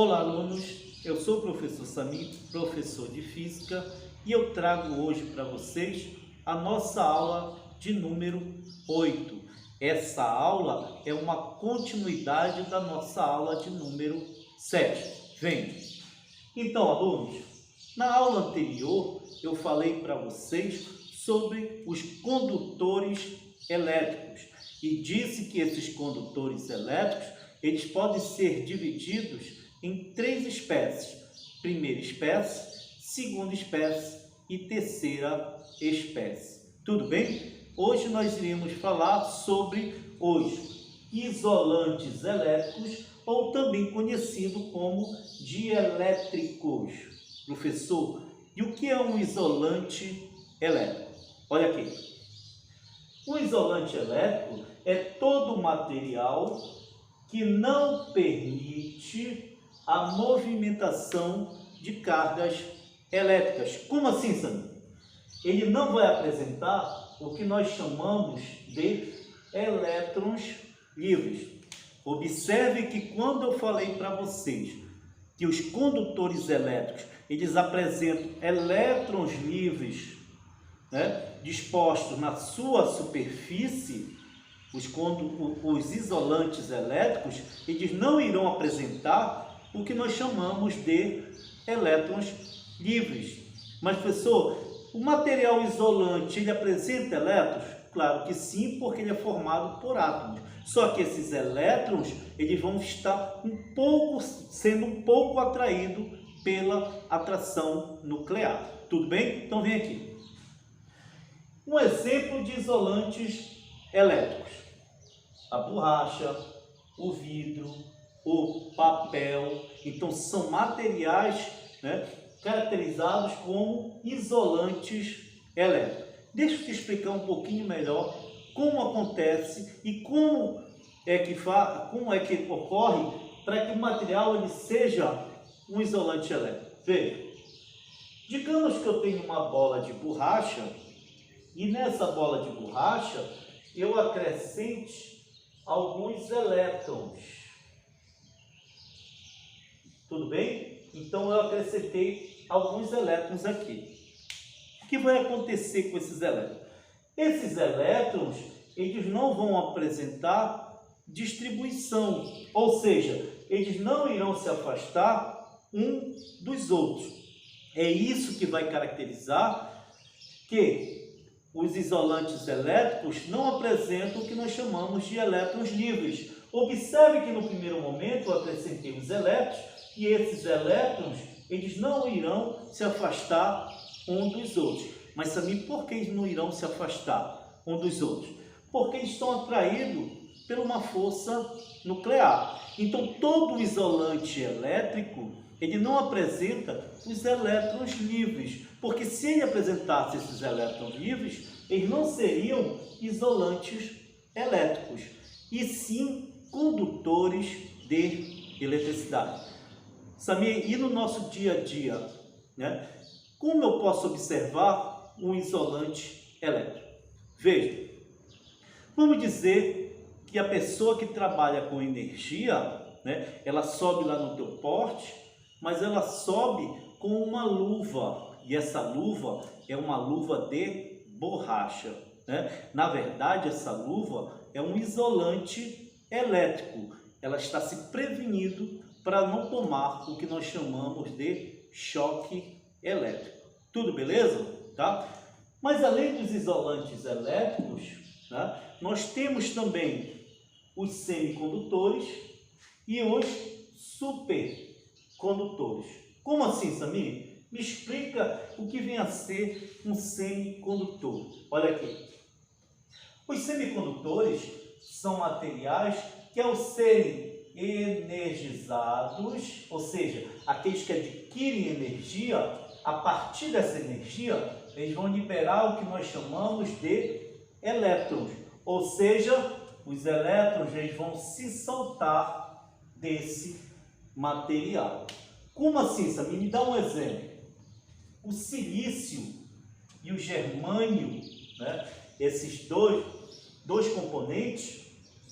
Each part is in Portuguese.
Olá, alunos! Eu sou o professor Samir, professor de Física, e eu trago hoje para vocês a nossa aula de número 8. Essa aula é uma continuidade da nossa aula de número 7. Vem! Então, alunos, na aula anterior eu falei para vocês sobre os condutores elétricos e disse que esses condutores elétricos eles podem ser divididos em três espécies: primeira espécie, segunda espécie e terceira espécie. Tudo bem? Hoje nós iremos falar sobre os isolantes elétricos, ou também conhecido como dielétricos. Professor, e o que é um isolante elétrico? Olha aqui. O isolante elétrico é todo material que não permite a movimentação de cargas elétricas. Como assim, Sam? Ele não vai apresentar o que nós chamamos de elétrons livres. Observe que quando eu falei para vocês que os condutores elétricos eles apresentam elétrons livres, dispostos na sua superfície, os isolantes elétricos eles não irão apresentar o que nós chamamos de elétrons livres. Mas, professor, o material isolante ele apresenta elétrons? Claro que sim, porque ele é formado por átomos. Só que esses elétrons eles vão estar sendo um pouco atraídos pela atração nuclear. Tudo bem? Então vem aqui. Um exemplo de isolantes elétricos: a borracha, o vidro, o papel. Então são materiais caracterizados como isolantes elétricos. Deixa eu te explicar um pouquinho melhor como acontece e como é que ocorre para que o material ele seja um isolante elétrico. Veja, digamos que eu tenho uma bola de borracha e nessa bola de borracha eu acrescente alguns elétrons. Tudo bem? Então eu acrescentei alguns elétrons aqui. O que vai acontecer com esses elétrons? Esses elétrons eles não vão apresentar distribuição, ou seja, eles não irão se afastar um dos outros. É isso que vai caracterizar que os isolantes elétricos não apresentam o que nós chamamos de elétrons livres. Observe que no primeiro momento eu acrescentei os elétrons e esses elétrons eles não irão se afastar um dos outros. Mas também por que eles não irão se afastar um dos outros? Porque eles estão atraídos por uma força nuclear. Então todo isolante elétrico ele não apresenta os elétrons livres, porque se ele apresentasse esses elétrons livres, eles não seriam isolantes elétricos, e sim condutores de eletricidade. Samir, e no nosso dia a dia, como eu posso observar um isolante elétrico? Veja, vamos dizer que a pessoa que trabalha com energia, ela sobe lá no teu porte, mas ela sobe com uma luva, e essa luva é uma luva de borracha. Na verdade, essa luva é um isolante elétrico. Ela está se prevenindo para não tomar o que nós chamamos de choque elétrico. Tudo beleza? Tá? Mas além dos isolantes elétricos, nós temos também os semicondutores e os supercondutores. Como assim, Samir? Me explica o que vem a ser um semicondutor. Olha aqui. Os semicondutores são materiais que, ao serem energizados, ou seja, aqueles que adquirem energia, a partir dessa energia, eles vão liberar o que nós chamamos de elétrons. Ou seja, os elétrons eles vão se soltar desse material. Como assim, Samir? Me dá um exemplo. O silício e o germânio, esses dois componentes,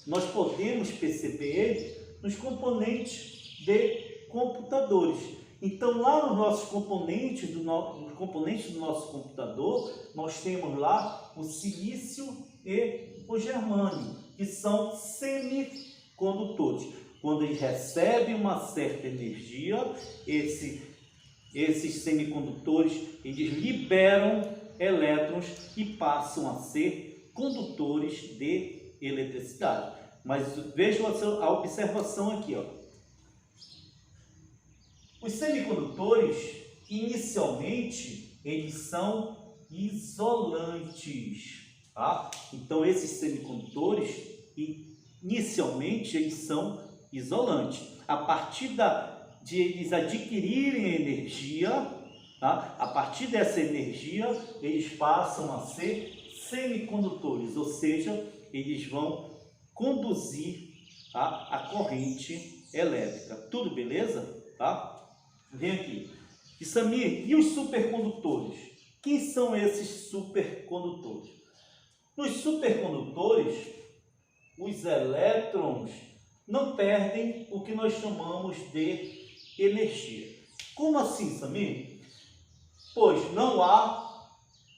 nós podemos perceber eles nos componentes de computadores. computadores. Então, lá nos nossos componentes do nosso computador, nós temos lá o silício e o germânio, que são semicondutores. Quando eles recebem uma certa energia, esses semicondutores, eles liberam elétrons e passam a ser condutores de eletricidade. Mas vejam a observação aqui, ó. Os semicondutores, inicialmente, eles são isolantes, tá? Então, esses semicondutores, inicialmente, eles são isolantes. A partir de eles adquirirem energia, tá? A partir dessa energia, eles passam a ser semicondutores, ou seja, eles vão conduzir, tá, a corrente elétrica. Tudo beleza? Tá? Vem aqui. E Samir, e os supercondutores? Quem são esses supercondutores? Nos supercondutores, os elétrons não perdem o que nós chamamos de energia. Como assim, Samir? Pois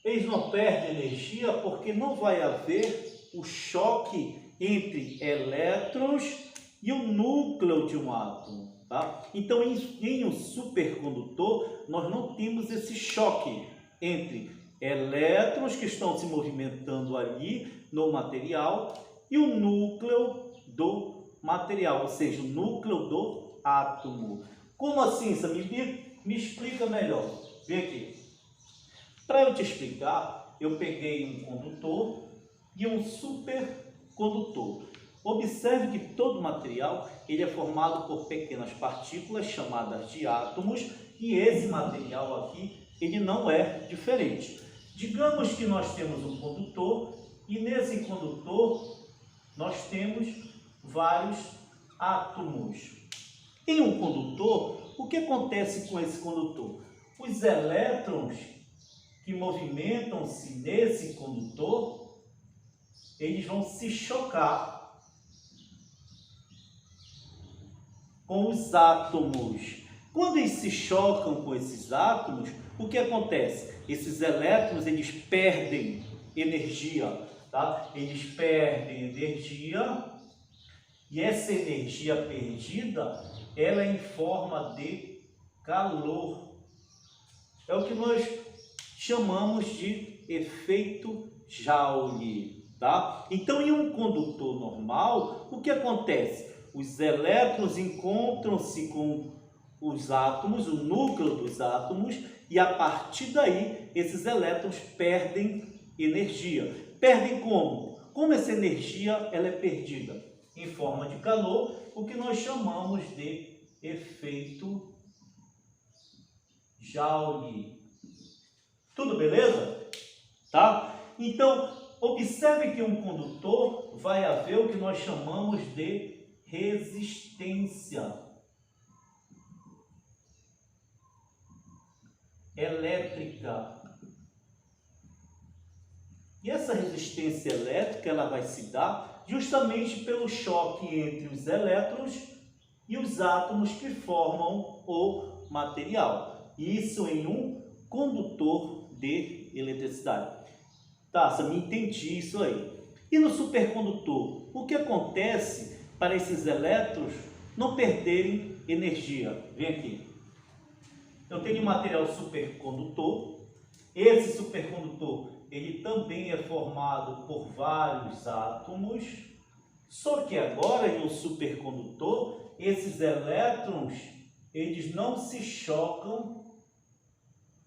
eles não perdem energia porque não vai haver o choque entre elétrons e o núcleo de um átomo. Tá? Então, em um supercondutor, nós não temos esse choque entre elétrons que estão se movimentando ali no material e o núcleo do material, ou seja, o núcleo do átomo. Como assim, Samir? Me explica melhor. Vem aqui. Para eu te explicar, eu peguei um condutor e um supercondutor. Observe que todo material ele é formado por pequenas partículas chamadas de átomos, e esse material aqui ele não é diferente. Digamos que nós temos um condutor e nesse condutor nós temos vários átomos. Em um condutor, o que acontece com esse condutor? Os elétrons que movimentam-se nesse condutor, eles vão se chocar com os átomos. Quando eles se chocam com esses átomos, o que acontece? Esses elétrons, eles perdem energia, tá? Eles perdem energia, e essa energia perdida, ela é em forma de calor. É o que nós chamamos de efeito Joule, tá? Então, em um condutor normal, o que acontece? Os elétrons encontram-se com os átomos, o núcleo dos átomos, e a partir daí, esses elétrons perdem energia. Perdem como? Como essa energia ela é perdida? Em forma de calor, o que nós chamamos de efeito Joule. Tudo beleza? Tá? Então, observe que um condutor vai haver o que nós chamamos de resistência elétrica. E essa resistência elétrica ela vai se dar justamente pelo choque entre os elétrons e os átomos que formam o material. Isso em um condutor de eletricidade. Tá, Samir, entendi isso aí. E no supercondutor, o que acontece para esses elétrons não perderem energia? Vem aqui. Eu tenho um material supercondutor. Esse supercondutor, ele também é formado por vários átomos. Só que agora, em um supercondutor, esses elétrons, eles não se chocam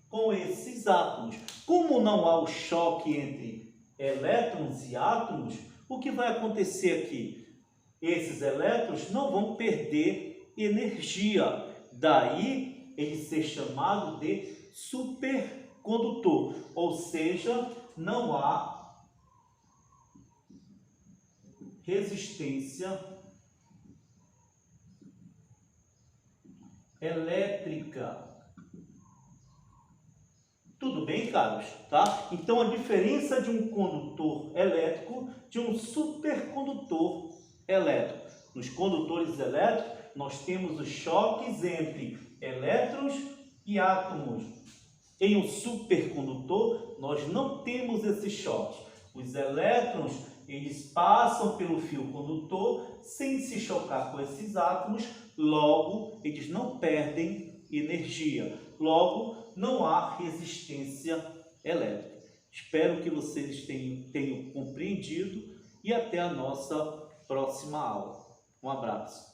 com esses átomos. Como não há o choque entre elétrons e átomos, o que vai acontecer aqui? Esses elétrons não vão perder energia. Daí, ele ser chamado de supercondutor. Ou seja, não há resistência elétrica. Tudo bem, caros? Tá? Então, a diferença de um condutor elétrico de um supercondutor elétrico. Nos condutores elétricos, nós temos os choques entre elétrons e átomos. Em um supercondutor, nós não temos esses choques. Os elétrons, eles passam pelo fio condutor sem se chocar com esses átomos, logo, eles não perdem energia. Logo, não há resistência elétrica. Espero que vocês tenham compreendido e até a nossa próxima aula. Um abraço.